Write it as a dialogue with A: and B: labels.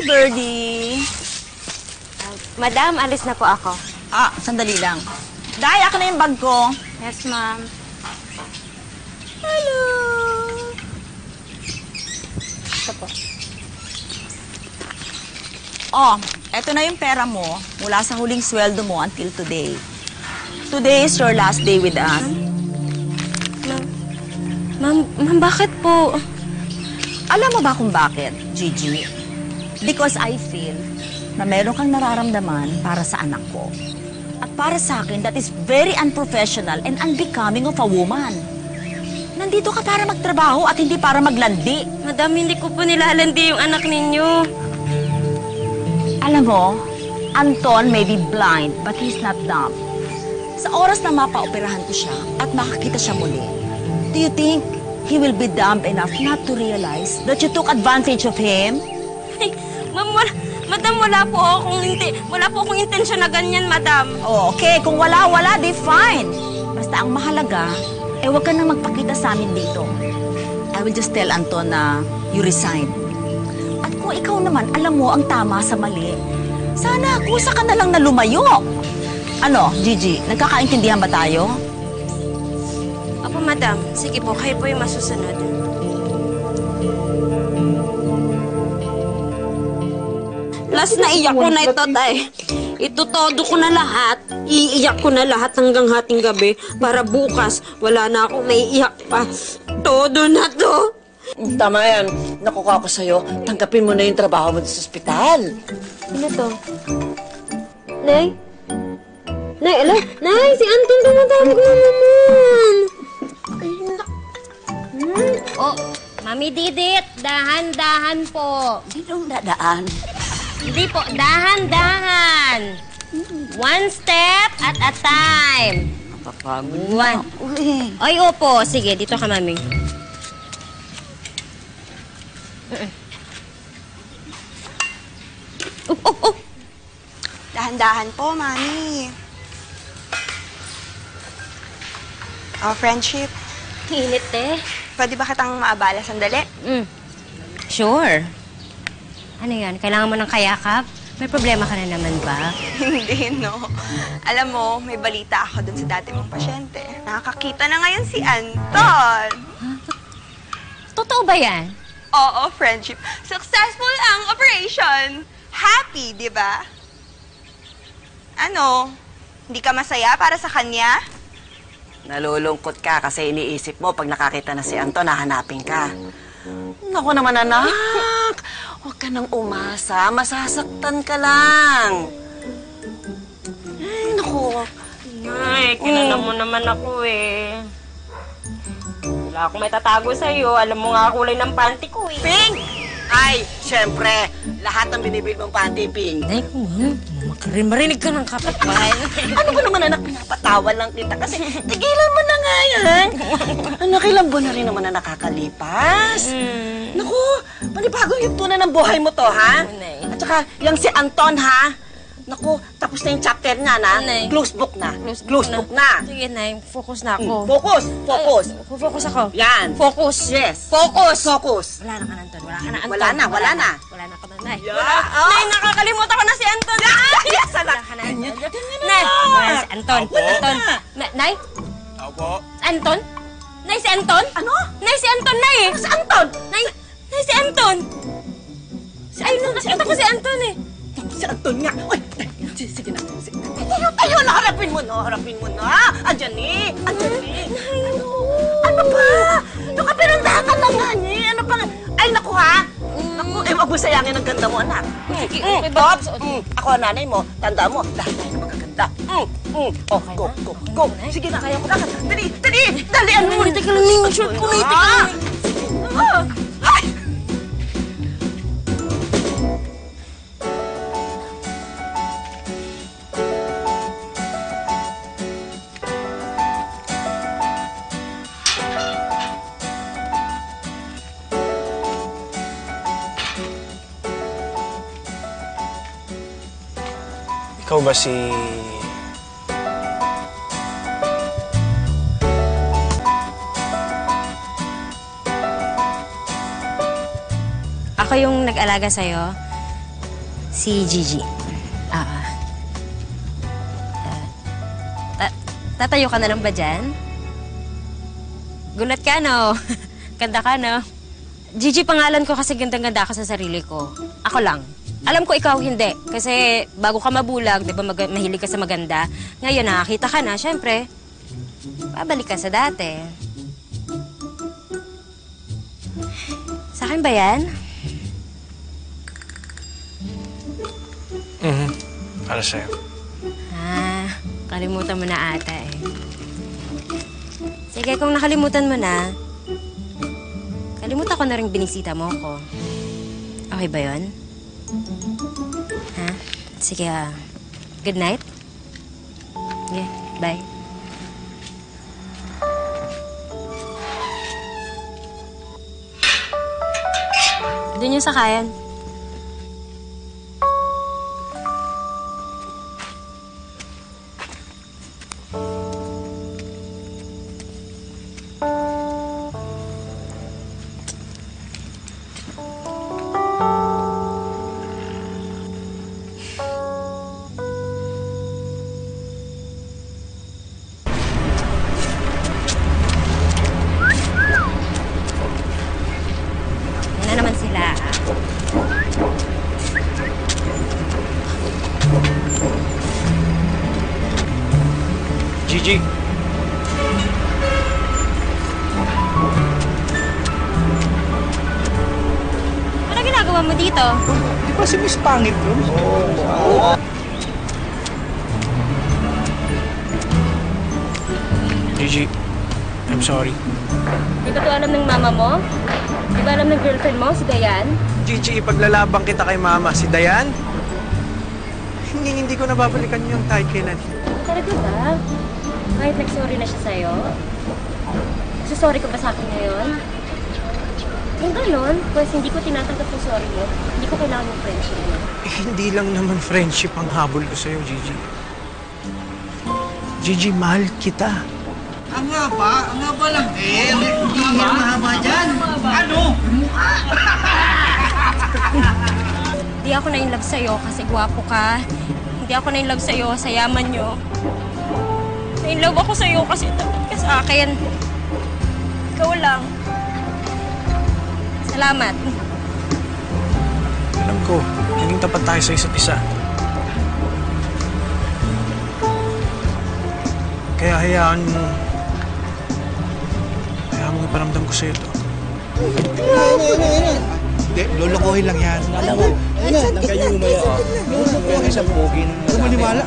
A: Birdie.
B: Madam, alis na po ako.
A: Sandali lang. Day, ako na yung bag ko.
B: Yes, ma'am.
A: Hello.
B: Ito po.
A: Eto na yung pera mo mula sa huling sweldo mo until today. Today is your last day with us.
B: Ma'am, bakit po?
A: Alam mo ba kung bakit, Gigi? Because I feel na meron kang nararamdaman para sa anak ko. At para sa akin, that is very unprofessional and unbecoming of a woman. Nandito ka para magtrabaho at hindi para maglandi.
B: Madam, hindi ko po nilalandi yung anak ninyo.
A: Alam mo, Anton may be blind, but he's not dumb. Sa oras na mapaoperahan ko siya at makakita siya muli, do you think he will be dumb enough not to realize that you took advantage of him?
B: Ay, ma'am, madam, wala po akong intensyon na ganyan, madam.
A: Okay. Kung wala, di fine. Basta ang mahalaga, huwag ka nang magpakita sa amin dito. I will just tell Anton na you resign. At kung ikaw naman, alam mo ang tama sa mali, sana kusa ka na lang na lumayo. Ano, Gigi, nagkakaintindihan ba tayo?
B: Opo, madam. Sige po, kayo po yung masusunod.
C: Last na iyak ko na ito, tay. Itutodo ko na lahat. Iiyak ko na lahat hanggang hating gabi para bukas wala na akong naiiyak pa. Todo na to.
D: Tama yan. Nakuha ko sa'yo. Tanggapin mo na yung trabaho mo sa ospital.
C: Ano to? Nay? Nay, ala? Nay, si Anton tumatawag na naman.
B: Oh, Mami Didit, dahan-dahan po.
A: Sinong dadaan?
B: Hindi po, dahan-dahan. One step at a time.
D: Papagod
B: One.
A: Uy.
B: Ay, opo. Sige, dito ka, Mami.
E: Dahan-dahan po, Mami. Friendship,
B: Init, eh.
E: pwede ba kitang maabala sandali?
B: Sure. Ano yan? Kailangan mo ng kayakap? May problema ka na naman ba?
E: Hindi, no. Alam mo, may balita ako dun sa dati mong pasyente. Nakakakita na ngayon si Anton.
B: Totoo ba yan?
E: Oo, friendship. Successful ang operation. Happy, di ba? Ano? Hindi ka masaya para sa kanya?
D: Nalulungkot ka kasi iniisip mo pag nakakita na si Anton, hahanapin ka. Naku naman, anak. Huwag ka nang umasa. Masasaktan ka lang. Ay, naku.
B: Ay, kilala mo naman ako eh. Wala akong may tatago sa'yo. Alam mo nga kulay ng panty ko eh.
D: Pink! Ay, syempre, lahat ng binibig mong panty, Pink.
B: Ay, marinig ka ng kapatbahay.
D: Ano ba naman, anak, pinapatawa lang kita kasi tigilan mo na nga yan. Anak, ilang buwan na rin naman na nakakalipas. Naku, panibagong yugto na ng buhay mo to, ha? At saka, yung si Anton, ha? Naku, tapos na yung chapter niya, na?
B: Nay.
D: Close book na. Close book na.
B: Sige, Nay. Focus na ako.
D: Focus, focus.
B: Focus ako.
D: Yan.
B: Focus.
D: Yes.
B: Focus.
D: Focus.
B: Wala na ka na, Anton. Wala ka na, Anton.
D: Wala na, wala na.
B: Wala na ka na, Nay.
D: Yeah.
B: Wala. Nay, nakakalimutan ko na si Anton.
D: Yes, anak.
B: Wala ka na, Anton. Nay, wala na si Anton.
D: Wala
B: Anton.
D: na.
B: Nay?
F: Opo.
B: Anton? Nay, si Anton?
D: Ano?
B: Nay, si Anton, Nay.
D: Si Anton.
B: Nay, si Anton. Ay, nakita ko si Anton eh.
D: Si Anton nga. Uy, sige na. Tayo na, harapin mo na. Harapin mo na. Andyan eh. Andyan eh. Ano ba? Yung kapirundahan ka na nga niya. Ano pa? Ay, naku ha. Naku, wag mo sayangin ang ganda mo, anak.
B: Sige, okay ba?
D: Ako ang nanay mo. Tanda mo, lahat tayo magaganda. Oh, go. Sige na, kaya ko na. Dali. Dalian mo.
B: Teka lang, yung short ko. Teka lang.
D: Ay!
F: Ikaw ba si...
B: Ako yung nag-alaga sa'yo.
G: Si Gigi. Ah. Tatayo ka na lang ba dyan? Gulat ka, no? Ganda ka, no? Gigi, pangalan ko kasi gandang-ganda ako sa sarili ko. Ako lang. Alam ko ikaw hindi. Kasi bago ka mabulag, di ba mahilig ka sa maganda. Ngayon, nakakita ka na, syempre, babalik ka sa dati. Sa akin ba yan?
F: Para sa'yo.
G: Kalimutan mo na ata eh. Sige, kung nakalimutan mo na, kalimutan ko na rin binisita mo ko. Okay ba yun? Ha? Sige, good night. Okay, bye. Doon yung sakayan. Yan na naman sila.
F: Gigi,
G: Ano ginagawa mo dito?
F: di ba si Miss Pangit yun? Gigi, I'm sorry.
G: Di ba ito alam ng mama mo? Di ba alam ng girlfriend mo, si Dayan?
F: Gigi, ipaglalabang kita kay Mama. Si Dayan? Hindi ko nababalikan yung kahit kailan.
G: Talaga ba? Kahit nag-sorry na siya sa'yo? Sorry ka ba sa akin ngayon? Kung gano'n, pues hindi ko tinatanggap yung sorry mo. Hindi ko kailangan yung friendship mo.
F: Hindi lang naman friendship ang habol ko sa'yo, Gigi. Gigi, mahal kita.
H: Ang haba lang din. Hindi mahaba dyan. Ano?
G: Hindi ako na-inlove sa'yo kasi gwapo ka. Hindi ako na-inlove sa'yo sa yaman nyo. Na-inlove ako sa'yo kasi tapat ka sa akin. Ikaw lang. Salamat.
F: Alam ko, naging tapat tayo sa isa't isa. Kaya hayaan mo iparamdam ko sa'yo to.
H: Hindi, lolokohin lang yan. Alam mo, lang kayo umaya. Lolokohin sa pogi. Huwag maniwala.